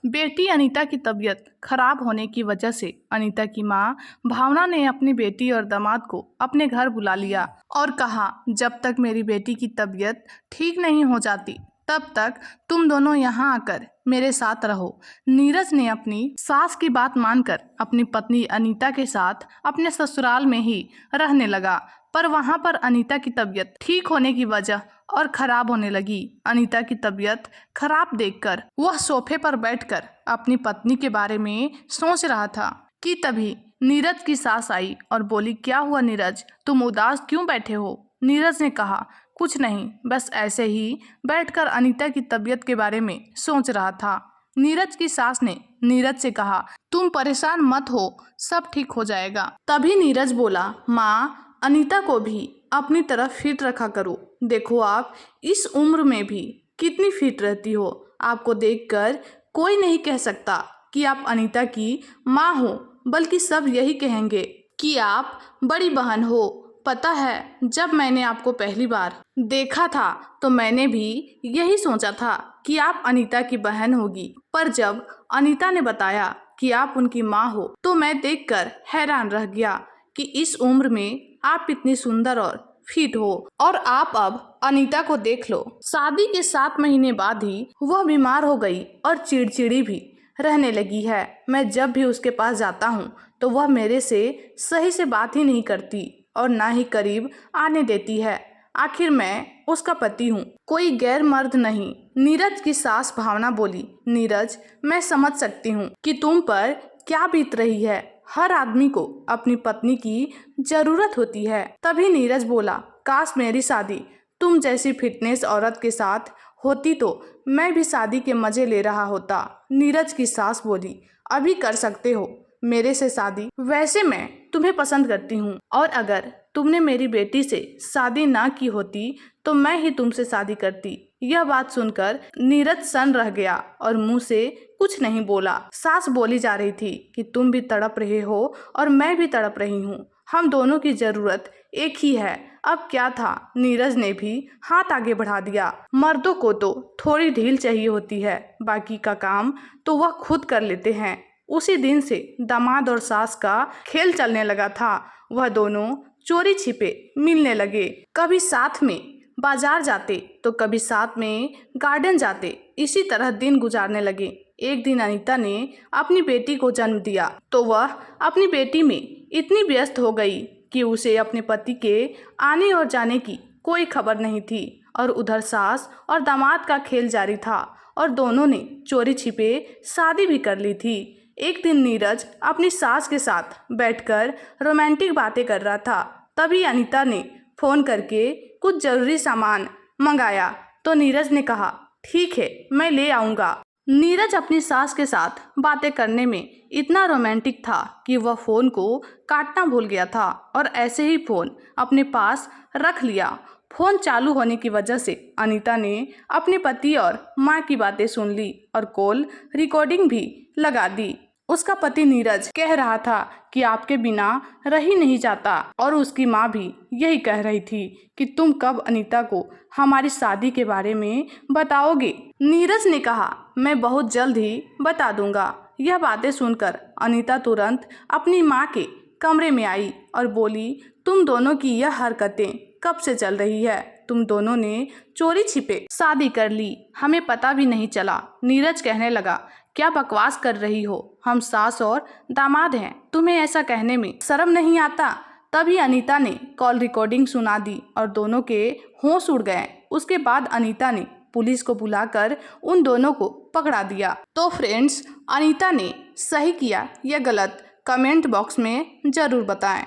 बेटी अनीता की तबीयत खराब होने की वजह से अनीता की मां भावना ने अपनी बेटी और दामाद को अपने घर बुला लिया और कहा, जब तक मेरी बेटी की तबीयत ठीक नहीं हो जाती तब तक तुम दोनों यहाँ आकर मेरे साथ रहो। नीरज ने अपनी सास की बात मानकर अपनी पत्नी अनीता के साथ अपने ससुराल में ही रहने लगा, पर वहां पर अनीता की तबीयत ठीक होने की वजह और खराब होने लगी। अनीता की तबीयत खराब देखकर वह सोफे पर बैठकर अपनी पत्नी के बारे में सोच रहा था कि तभी नीरज की सास आई और बोली, क्या हुआ नीरज, तुम उदास क्यों बैठे हो? नीरज ने कहा, कुछ नहीं, बस ऐसे ही बैठकर अनीता की तबीयत के बारे में सोच रहा था। नीरज की सास ने नीरज से कहा, तुम परेशान मत हो, सब ठीक हो जाएगा। तभी नीरज बोला, माँ, अनीता को भी अपनी तरफ फिट रखा करो। देखो आप इस उम्र में भी कितनी फिट रहती हो। आपको देखकर कोई नहीं कह सकता कि आप अनीता की माँ हो, बल्कि सब यही कहेंगे कि आप बड़ी बहन हो। पता है, जब मैंने आपको पहली बार देखा था तो मैंने भी यही सोचा था कि आप अनीता की बहन होगी, पर जब अनीता ने बताया कि आप उनकी माँ हो तो मैं देखकर हैरान रह गया कि इस उम्र में आप इतनी सुंदर और फिट हो। और आप अब अनीता को देख लो, शादी के 7 महीने बाद ही वह बीमार हो गई और चिड़चिड़ी भी रहने लगी है। मैं जब भी उसके पास जाता हूँ तो वह मेरे से सही से बात ही नहीं करती और ना ही करीब आने देती है। आखिर मैं उसका पति हूँ, कोई गैर मर्द नहीं। नीरज की सास भावना बोली, नीरज, मैं समझ सकती हूँ कि तुम पर क्या बीत रही है। हर आदमी को अपनी पत्नी की जरूरत होती है। तभी नीरज बोला, काश मेरी शादी तुम जैसी फिटनेस औरत के साथ होती तो मैं भी शादी के मजे ले रहा होता। नीरज की सास बोली, अभी कर सकते हो मेरे से शादी, वैसे मैं तुम्हें पसंद करती हूँ और अगर तुमने मेरी बेटी से शादी ना की होती तो मैं ही तुमसे शादी करती। यह बात सुनकर नीरज सन्न रह गया और मुंह से कुछ नहीं बोला। सास बोली जा रही थी कि तुम भी तड़प रहे हो और मैं भी तड़प रही हूँ, हम दोनों की जरूरत एक ही है। अब क्या था, नीरज ने भी हाथ आगे बढ़ा दिया। मर्दों को तो थोड़ी ढील चाहिए होती है, बाकी का काम तो वह खुद कर लेते हैं। उसी दिन से दामाद और सास का खेल चलने लगा था। वह दोनों चोरी छिपे मिलने लगे, कभी साथ में बाजार जाते तो कभी साथ में गार्डन जाते। इसी तरह दिन गुजारने लगे। एक दिन अनीता ने अपनी बेटी को जन्म दिया तो वह अपनी बेटी में इतनी व्यस्त हो गई कि उसे अपने पति के आने और जाने की कोई खबर नहीं थी। और उधर सास और दामाद का खेल जारी था और दोनों ने चोरी छिपे शादी भी कर ली थी। एक दिन नीरज अपनी सास के साथ बैठकर रोमांटिक बातें कर रहा था। तभी अनीता ने फोन करके कुछ जरूरी सामान मंगाया तो नीरज ने कहा, ठीक है, मैं ले आऊँगा। नीरज अपनी सास के साथ बातें करने में इतना रोमांटिक था कि वह फ़ोन को काटना भूल गया था और ऐसे ही फ़ोन अपने पास रख लिया। फ़ोन चालू होने की वजह से अनीता ने अपने पति और माँ की बातें सुन ली और कॉल रिकॉर्डिंग भी लगा दी। उसका पति नीरज कह रहा था कि आपके बिना रह ही नहीं जाता और उसकी माँ भी यही कह रही थी कि तुम कब अनीता को हमारी शादी के बारे में बताओगे। नीरज ने कहा, मैं बहुत जल्द ही बता दूंगा। यह बातें सुनकर अनीता तुरंत अपनी माँ के कमरे में आई और बोली, तुम दोनों की यह हरकतें कब से चल रही है? तुम दोनों ने चोरी छिपे शादी कर ली, हमें पता भी नहीं चला। नीरज कहने लगा, क्या बकवास कर रही हो, हम सास और दामाद हैं, तुम्हें ऐसा कहने में शर्म नहीं आता? तभी अनीता ने कॉल रिकॉर्डिंग सुना दी और दोनों के होश उड़ गए। उसके बाद अनीता ने पुलिस को बुलाकर उन दोनों को पकड़ा दिया। तो फ्रेंड्स, अनीता ने सही किया या गलत, कमेंट बॉक्स में जरूर बताएं।